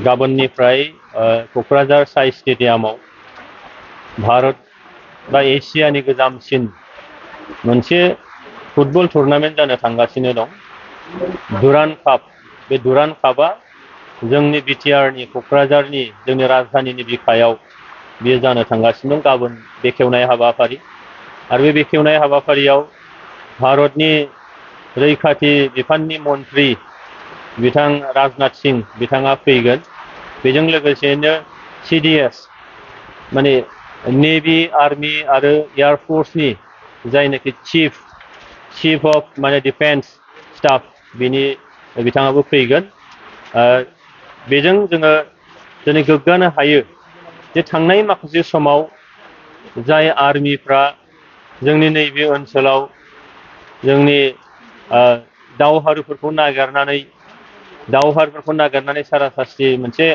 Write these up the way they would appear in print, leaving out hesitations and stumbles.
गाबोननिफ्राय क'क्राझार साइ स्टेडियामाव भारत बा एसियानि गोजामसिन मोनसे फुटबल टुर्नामेन्ट जानो थांगासिनो दं। दुरान्ड काप। बे दुरान्ड कापआ जोंनि बिटिआरनि क'क्राझारनि जोंनि राजधानीनि बिखायाव बेयो जानो थांगासिनो दं। गाबोन बेखेवनाय हाबाफारि आरो बे बेखेवनाय हाबाफारियाव भारतनि रैखाथि बिफाननि मन्त्रि बिथां राजनाथ सिंह बिथाङा फैगोन। बेजों लोगोसेनो CDS माने नेभि आर्मी आरो एयार फोर्सनि जायनाखि चीफ अफ माने डिफेन्स स्टाफ बिनि बिथाङाबो फैगोन। बेजों जोङो दिनै गोग्गानो हायो जे थांनाय माखासे समाव जाय आर्मिफ्रा जोंनि नैबे ओनसोलाव जोंनि दावहारुफोरखौ नागारनानै सारासास्ति मोनसे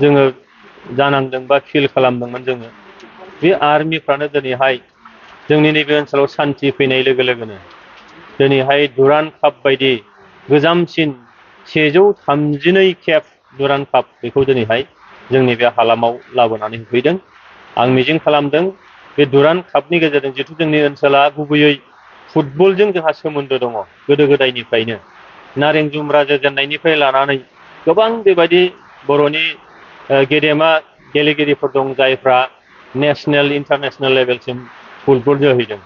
जोङो जानांदों बा फिल खालामदोंमोन जोङो। बे आर्मिफ्रानो दिनैहाय जोंनि नैबे ओनसोलाव सान्थि फैनाय लोगो लोगोनो दिनैहाय दुरान्ड काप बायदि गोजामसिन 132 खेब दुरान्ड काप बेखौ दिनैहाय जोंनि बे हालामाव लाबोनानै होफैदों। आं मिजिं खालामदों बे दुरान्ड कापनि गेजेरजों जिथु जोंनि ओनसोला गुबैयै फुटबलजों जोंहा सोमोन्दो दङ गोदो गोदायनिफ्रायनो। नारें जुम्ब्रा जोजेननायनिफ्राय लानानै गोबां बेबायदि बर'नि गेदेमा गेलेगिरिफोर दं जायफ्रा नेशनेल इन्टारनेशनेल लेभेलसिम फुटबल जोहैदों।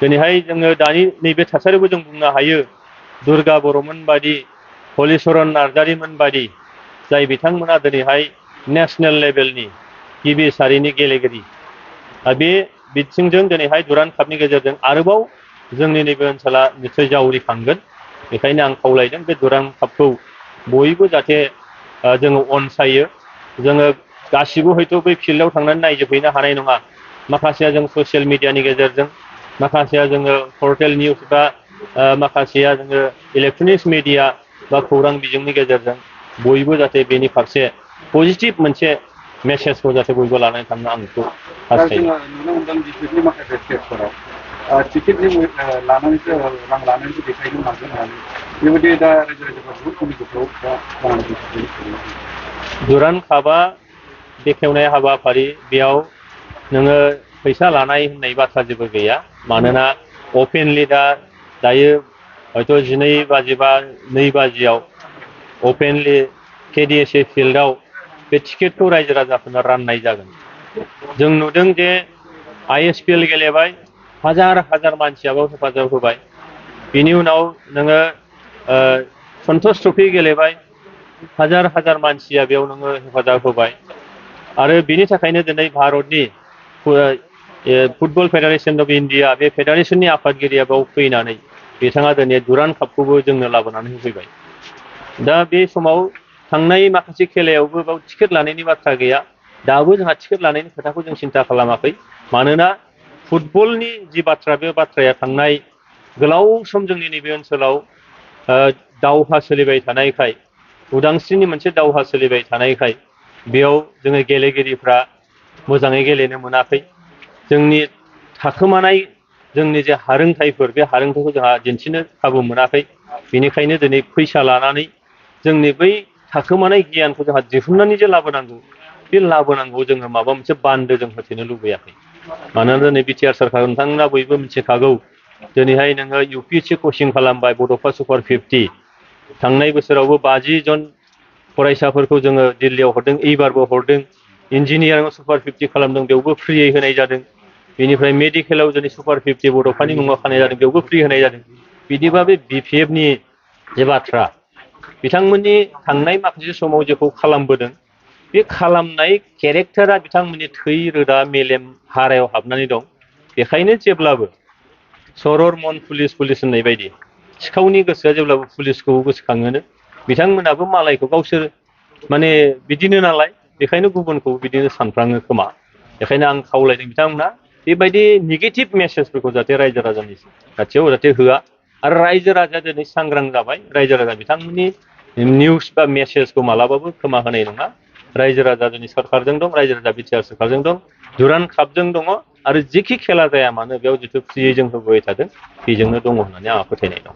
दिनैहाय जोङो दानि नैबे थासारिखौ जों बुंनो हायो दुर्गा बर'मोन बायदि, हलिचरन नार्जारिमोन बायदि जाय बिथांमोना दिनैहाय नेशनेल लेभेलनि गिबि सारिनि गेलेगिरि। बे बिथिंजों दिनैहाय दुरान्ड कापनि गेजेरजों आरोबाव जोंनि नैबे ओनसोला निस्सय जावरिखांगोन। बेखायनो आं खावलायदों बे दुरान्ड कापखौ बयबो जाहाथे जोङो अनसायो। जोङो गासिबो हयथ' बै फिल्डआव थांनानै नायजोबहैनो हानाय नङा। माखासेया जों ससियेल मिडियानि गेजेरजों, माखासेया जोङो पर्टेल निउस बा माखासेया जोङो इलेक्ट्रनिक्स मिडिया बा खौरां बिजोंनि गेजेरजों बयबो जाहाथे बेनि फारसे पजिटिभ मोनसे मेसेजखौ जाहाथे बयबो लानानै थांनो आं बेखौ हास्थायदों। जोङो नुनो मोनदों बिटिआरनि माखासे स्टेटफोराव टिकेटनि लानानैसो रां लानानैसो देखायनो नांगोन होननानै बेबायदि दा रायजो राजाफ्रा बहुद कमिटिफ्राव दुरान्ड कापआ बेखेवनाय हाबाफारि बेयाव नोङो फैसा लानाय होननाय बाथ्रा जेबो गैया। मानोना अपेनलि दायो हयथ' 12 बाजि बा 2 बाजियाव अपेनलि KDSA फिल्डआव बे टिकेटखौ रायजो राजाफोरनो राननाय जागोन। जों नुदों जे ISPL गेलेबाय, हाजार हाजार मानसियाबो हेफाजाब होबाय। बिनि उनाव नोङो सन्टोष ट्रफी गेलेबाय, हाजार हाजार मानसिया बेयाव नोङो हेफाजाब होबाय। आरो बिनि थाखायनो दिनै भारतनि फुटबल फेडारेशन अफ इन्डिया बे फेडारेशननि आफादगिरिया बेयाव फैनानै बिथाङा दिनै दुरान्ड कापखौबो जोंनो लाबोनानै होफैबाय। दा बे समाव थांनाय माखासे खेलायावबो बेयाव टिकेट लानायनि बाथ्रा गैया। दाबो जोंहा टिकेट लानायनि खोथाखौ जों सिन्था खालामाखै। मानोना फुटबलनि जि बाथ्रा बे बाथ्राया थांनाय गोलाव सम जोंनि नैबे ओनसोलाव दावहा सोलिबाय थानायखाय, उदांस्रिनि मोनसे दावहा सोलिबाय थानायखाय बेयाव जोङो गेलेगिरिफ्रा मोजाङै गेलेनो मोनाखै। जोंनि थाखोमानाय जोंनि जे हारोंथाइफोर बे हारोंथाइखौ जोंहा दिन्थिनो खाबु मोनाखै। बेनिखायनो दिनै फैसा लानानै जोंनि बै थाखोमानाय गियानखौ जोंहा दिहुननानै जे लाबोनांगौ, बे लाबोनांगौ जोङो माबा मोनसे बान्दो जों होथेनो लुबैयाखै। मानोना दिनै बिटिआर सोरखार नोंथांमोना बयबो मिथिखागौ दिनैहाय नोङो UPSC कचिं खालामबाय बड'फा सुपार 50। थांनाय बोसोरावबो 50 जन फरायसाफोरखौ जोङो दिल्लीयाव हरदों, एबारबो हरदों। इन्जिनियारिंआव सुपार 50 खालामदों, बेयावबो फ्रियै होनाय जादों। बेनिफ्राय मेडिकेलाव दिनै सुपार 50 बड'फानि मुङाव खानाय जादों, बेयावबो फ्रि होनाय जादों। बिदिबा बे BPFनि जे बाथ्रा, बिथांमोननि थांनाय माखासे समाव जेखौ खालामबोदों बे खालामनाय केरेक्टारा बिथांमोननि थै रोदा मेलेम हारायाव हाबनानै दं। बेखायनो जेब्लाबो सरर मन पुलिस होननाय बायदि सिखावनि गोसोआ जेब्लाबो पुलिसखौ गोसोखाङोनो, बिथांमोनाबो मालायखौ गावसोर माने बिदिनो नालाय, बेखायनो गुबुनखौ बिदिनो सानफ्राङो खोमा। बेखायनो आं खावलायदों बिथांमोना बेबायदि नेगेटिभ मेसेजफोरखौ जाहाथे रायजो राजानि खाथियाव जाहाथे होआ। आरो रायजो राजाया दिनै सांग्रां जाबाय। रायजो राजा बिथांमोननि निउस बा मेसेजखौ मालाबाबो खोमा होनाय नङा। रायजो राजा दिनै सरकारजों दं, रायजो राजा बिटिआर सरकारजों दं, दुरान्ड कापजों दङ। आरो जेखि खेला जाया मानो बेयाव जिथु फ्रियै जों होबोबाय थादों बेजोंनो दङ होननानै आंहा फोथायनाय दं।